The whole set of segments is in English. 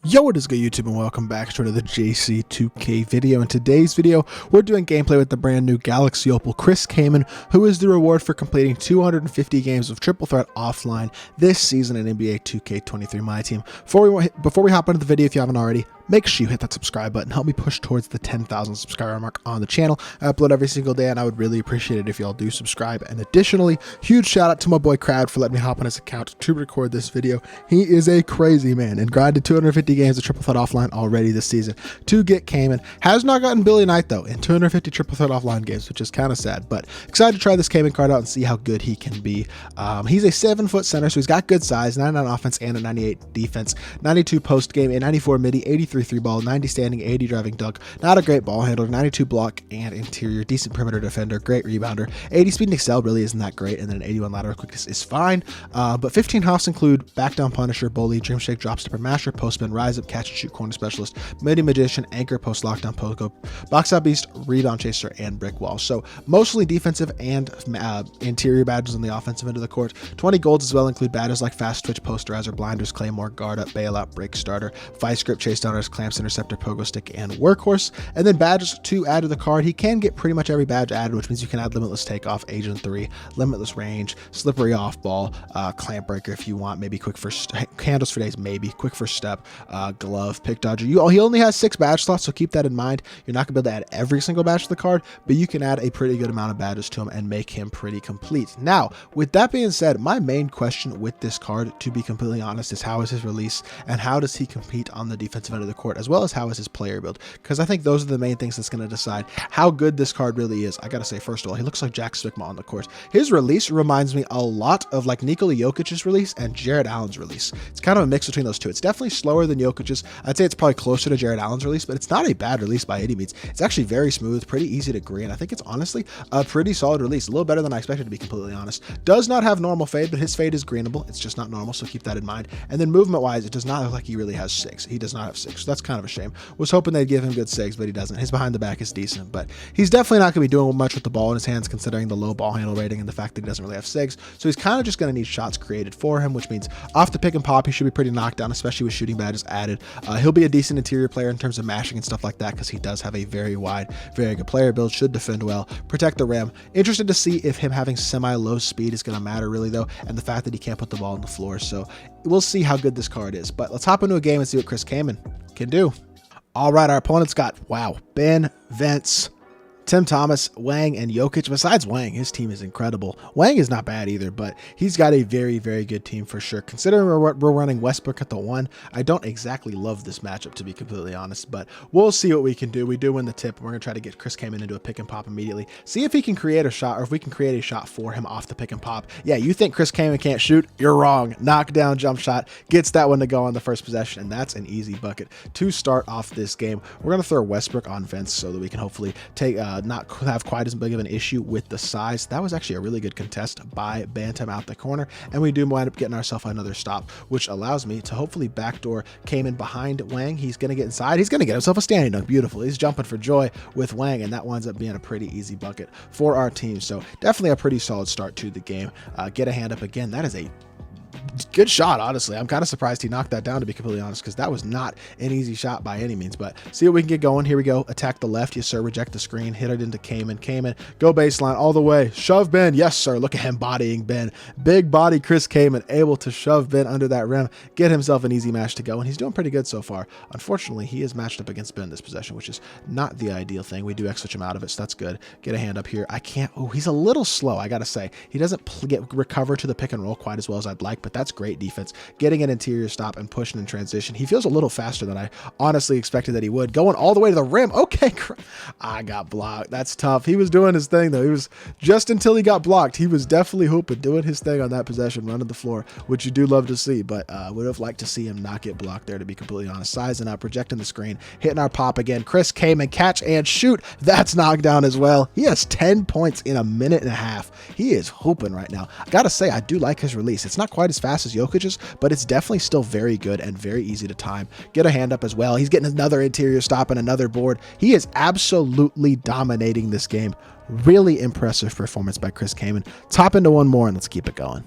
Yo, what is good YouTube, and welcome back to another JC2K video. In today's video, we're doing gameplay with the brand new Galaxy Opal Chris KAMAN, who is the reward for completing 250 games of Triple Threat offline this season in NBA 2K23 MyTEAM. Before we hop into the video, if you haven't already, make sure you hit that subscribe button. Help me push towards the 10,000 subscriber mark on the channel. I upload every single day, and I would really appreciate it if y'all do subscribe. And additionally, huge shout out to my boy Crowd for letting me hop on his account to record this video. He is a crazy man and grinded 250 games of Triple Threat offline already this season to get KAMAN. Has not gotten Billy Knight though in 250 Triple Threat offline games, which is kind of sad, but excited to try this KAMAN card out and see how good he can be. He's a 7-foot center, so he's got good size, 99 offense and a 98 defense, 92 post game, a 94 midi, 83 3 ball, 90 standing, 80 driving dunk. Not a great ball handler, 92 block and interior, decent perimeter defender, great rebounder, 80 speed and excel really isn't that great, and then 81 lateral quickness is fine. But 15 house include back down punisher, bully, dream shake, drop stepper, masher, postman, rise up, catch and shoot, corner specialist, midi magician, anchor, post lockdown, pogo, box out beast, rebound chaser, and brick wall. So mostly defensive and interior badges on the offensive end of the court. 20 golds as well include badges like fast twitch, posterizer, blinders, claymore, guard up, bailout, break starter, vice grip, chase downers, clamps, interceptor, pogo stick, and workhorse. And then badges to add to the card. He can get pretty much every badge added, which means you can add limitless takeoff, agent 3, limitless range, slippery off ball, clamp breaker if you want, maybe quick first handles for days, maybe quick first step, glove, pick dodger. He only has 6 badge slots, so keep that in mind. You're not gonna be able to add every single badge to the card, but you can add a pretty good amount of badges to him and make him pretty complete. Now, with that being said, my main question with this card, to be completely honest, is how is his release and how does he compete on the defensive end of the court, as well as how is his player build, because I think those are the main things that's going to decide how good this card really is. I gotta say, first of all, he looks like Jack Swigma on the court. His release reminds me a lot of like Nikola Jokic's release and Jared Allen's release. It's kind of a mix between those two. It's definitely slower than Jokic's. I'd say it's probably closer to Jared Allen's release, but it's not a bad release by any means. It's actually very smooth, pretty easy to green. I think it's honestly a pretty solid release, a little better than I expected, to be completely honest. Does not have normal fade, but his fade is greenable. It's just not normal, so keep that in mind. And then movement wise, it does not look like he really has 6. He does not have 6, so that's kind of a shame. Was hoping they'd give him good 6, but he doesn't. His behind the back is decent, but he's definitely not going to be doing much with the ball in his hands, considering the low ball handle rating and the fact that he doesn't really have 6. So he's kind of just going to need shots created for him, which means off the pick and pop, he should be pretty knocked down, especially with shooting badges added. He'll be a decent interior player in terms of mashing and stuff like that, because he does have a very wide, very good player build, should defend well, protect the rim. Interested to see if him having semi-low speed is going to matter really though, and the fact that he can't put the ball on the floor. So we'll see how good this card is, but let's hop into a game and see what Chris KAMAN can do. All right, our opponent's got, wow, Ben, Vince, Tim Thomas, Wang, and Jokic. Besides Wang, his team is incredible. Wang is not bad either, but he's got a very, very good team for sure. Considering we're running Westbrook at the 1, I don't exactly love this matchup, to be completely honest, but we'll see what we can do. We do win the tip, and we're going to try to get Chris KAMAN into a pick and pop immediately. See if he can create a shot, or if we can create a shot for him off the pick and pop. Yeah, you think Chris KAMAN can't shoot? You're wrong. Knockdown jump shot gets that one to go on the first possession, and that's an easy bucket to start off this game. We're going to throw Westbrook on Vince so that we can hopefully take not have quite as big of an issue with the size. That was actually a really good contest by Bantam out the corner, and we do wind up getting ourselves another stop, which allows me to hopefully backdoor KAMAN behind Wang. He's going to get inside. He's going to get himself a standing dunk. Beautiful. He's jumping for joy with Wang, and that winds up being a pretty easy bucket for our team. So definitely a pretty solid start to the game. Get a hand up again. That is a good shot, honestly. I'm kind of surprised he knocked that down, to be completely honest, because that was not an easy shot by any means. But see what we can get going. Here we go. Attack the left. Yes, sir. Reject the screen. Hit it into KAMAN. KAMAN, go baseline all the way. Shove Ben. Yes, sir. Look at him bodying Ben. Big body Chris KAMAN, able to shove Ben under that rim, get himself an easy match to go, and he's doing pretty good so far. Unfortunately, he is matched up against Ben this possession, which is not the ideal thing. We do X-switch him out of it, so that's good. Get a hand up here. I can't. Oh, he's a little slow, I gotta say. He doesn't recover to the pick and roll quite as well as I'd like, but that's great defense. Getting an interior stop and pushing in transition. He feels a little faster than I honestly expected that he would. Going all the way to the rim. Okay, I got blocked. That's tough. He was doing his thing though. He was, just until he got blocked, he was definitely hooping, doing his thing on that possession, running the floor, which you do love to see, but would have liked to see him not get blocked there, to be completely honest. Sizing up, projecting the screen, hitting our pop again. Chris KAMAN, catch and shoot. That's knocked down as well. He has 10 points in a minute and a half. He is hooping right now. I gotta say, I do like his release. It's not quite as fast as Jokic's, but it's definitely still very good and very easy to time. Get a hand up as well. He's getting another interior stop and another board. He is absolutely dominating this game. Really impressive performance by Chris KAMAN. Top into one more and let's keep it going.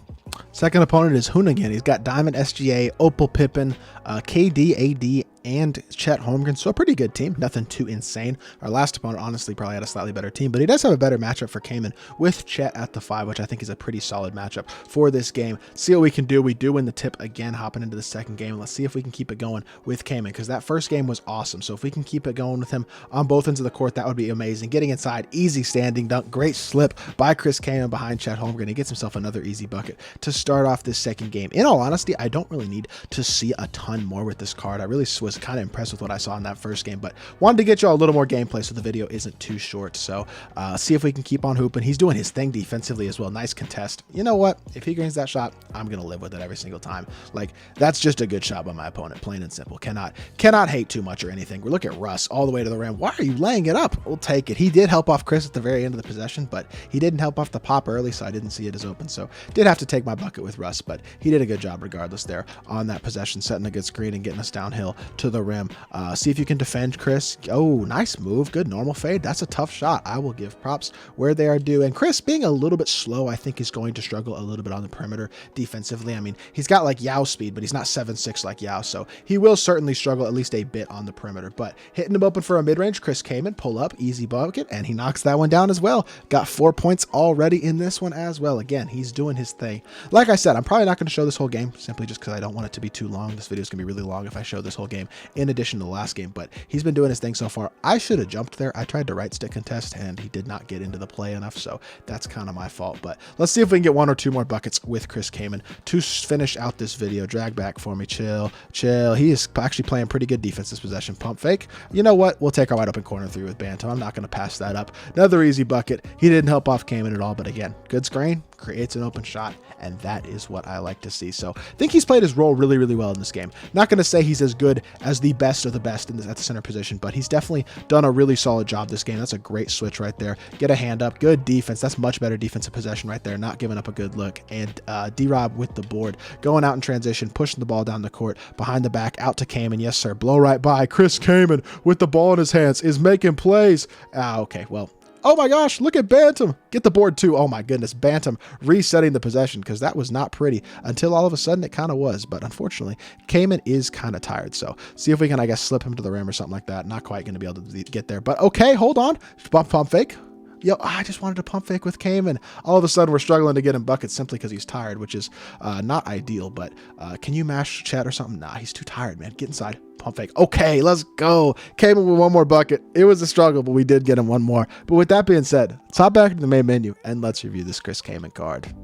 Second opponent is Hoonigan. He's got Diamond, SGA, Opal Pippin, KD, AD, and Chet Holmgren. So a pretty good team. Nothing too insane. Our last opponent honestly probably had a slightly better team, but he does have a better matchup for KAMAN with Chet at the 5, which I think is a pretty solid matchup for this game. See what we can do. We do win the tip again, hopping into the second game. Let's see if we can keep it going with KAMAN, because that first game was awesome. So if we can keep it going with him on both ends of the court, that would be amazing. Getting inside, easy standing dunk, great slip by Chris KAMAN behind Chet Holmgren. He gets himself another easy bucket to start off this second game. In all honesty, I don't really need to see a ton more with this card. I really was kind of impressed with what I saw in that first game, but wanted to get you all a little more gameplay so the video isn't too short. So see if we can keep on hooping. He's doing his thing defensively as well. Nice contest. You know what? If he greens that shot, I'm gonna live with it every single time. Like, that's just a good shot by my opponent, plain and simple. Cannot hate too much or anything. Look at Russ all the way to the rim. Why are you laying it up? We'll take it. He did help off Chris at the very end of the possession, but he didn't help off the pop early, so I didn't see it as open. So did have to take my bucket with Russ, but he did a good job regardless there on that possession, setting a good screen and getting us downhill to the rim. See if you can defend Chris. Oh, nice move. Good normal fade. That's a tough shot. I will give props where they are due. And Chris, being a little bit slow, I think is going to struggle a little bit on the perimeter defensively. I mean, he's got like Yao speed, but he's not 7'6" like Yao, so he will certainly struggle at least a bit on the perimeter. But hitting him open for a mid-range, Chris KAMAN, pull up, easy bucket, and he knocks that one down as well. Got 4 points already in this one as well. Again, he's doing his thing. Like I said, I'm probably not going to show this whole game simply just because I don't want it to be too long. This video is going to be really long if I show this whole game in addition to the last game, but he's been doing his thing so far. I should have jumped there. I tried to right stick contest and he did not get into the play enough, so that's kind of my fault. But let's see if we can get 1 or 2 more buckets with Chris KAMAN to finish out this video. Drag back for me. Chill. He is actually playing pretty good defense this possession. Pump fake. You know what? We'll take our wide open corner 3 with Bantam. I'm not going to pass that up. Another easy bucket. He didn't help off KAMAN at all, but again, good screen, creates an open shot, and that is what I like to see. So I think he's played his role really, really well in this game. Not going to say he's as good as the best of the best at the center position, but he's definitely done a really solid job this game. That's a great switch right there. Get a hand up. Good defense. That's much better defensive possession right there. Not giving up a good look. And D-Rob with the board. Going out in transition, pushing the ball down the court, behind the back, out to KAMAN. Yes, sir. Blow right by. Chris KAMAN with the ball in his hands is making plays. Okay, well, oh my gosh, look at Bantam. Get the board too. Oh my goodness, Bantam resetting the possession, because that was not pretty until all of a sudden it kind of was. But unfortunately, KAMAN is kind of tired. So see if we can, I guess, slip him to the rim or something like that. Not quite going to be able to get there. But okay, hold on. Pump fake. Yo, I just wanted to pump fake with KAMAN. All of a sudden, we're struggling to get him buckets simply because he's tired, which is not ideal. But can you mash Chat or something? Nah, he's too tired, man. Get inside. Pump fake. Okay, let's go. KAMAN with 1 more bucket. It was a struggle, but we did get him 1 more. But with that being said, let's hop back to the main menu and let's review this Chris KAMAN card.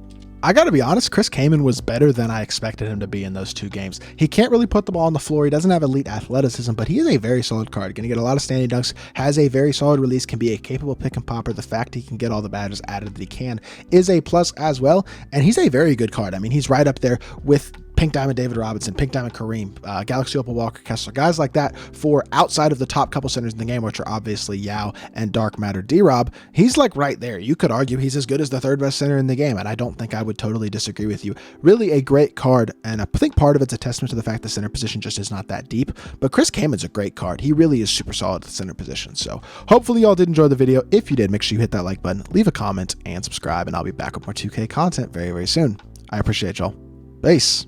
I got to be honest, Chris KAMAN was better than I expected him to be in those 2 games. He can't really put the ball on the floor. He doesn't have elite athleticism, but he is a very solid card. Going to get a lot of standing dunks, has a very solid release, can be a capable pick and popper. The fact he can get all the badges added that he can is a plus as well. And he's a very good card. I mean, he's right up there with Pink Diamond David Robinson, Pink Diamond Kareem, Galaxy Opal Walker Kessler, guys like that for outside of the top couple centers in the game, which are obviously Yao and Dark Matter D-Rob. He's like right there. You could argue he's as good as the 3rd best center in the game, and I don't think I would totally disagree with you. Really a great card, and I think part of it's a testament to the fact the center position just is not that deep, but Chris KAMAN's a great card. He really is super solid at the center position. So hopefully y'all did enjoy the video. If you did, make sure you hit that like button, leave a comment, and subscribe, and I'll be back with more 2K content very, very soon. I appreciate y'all. Peace.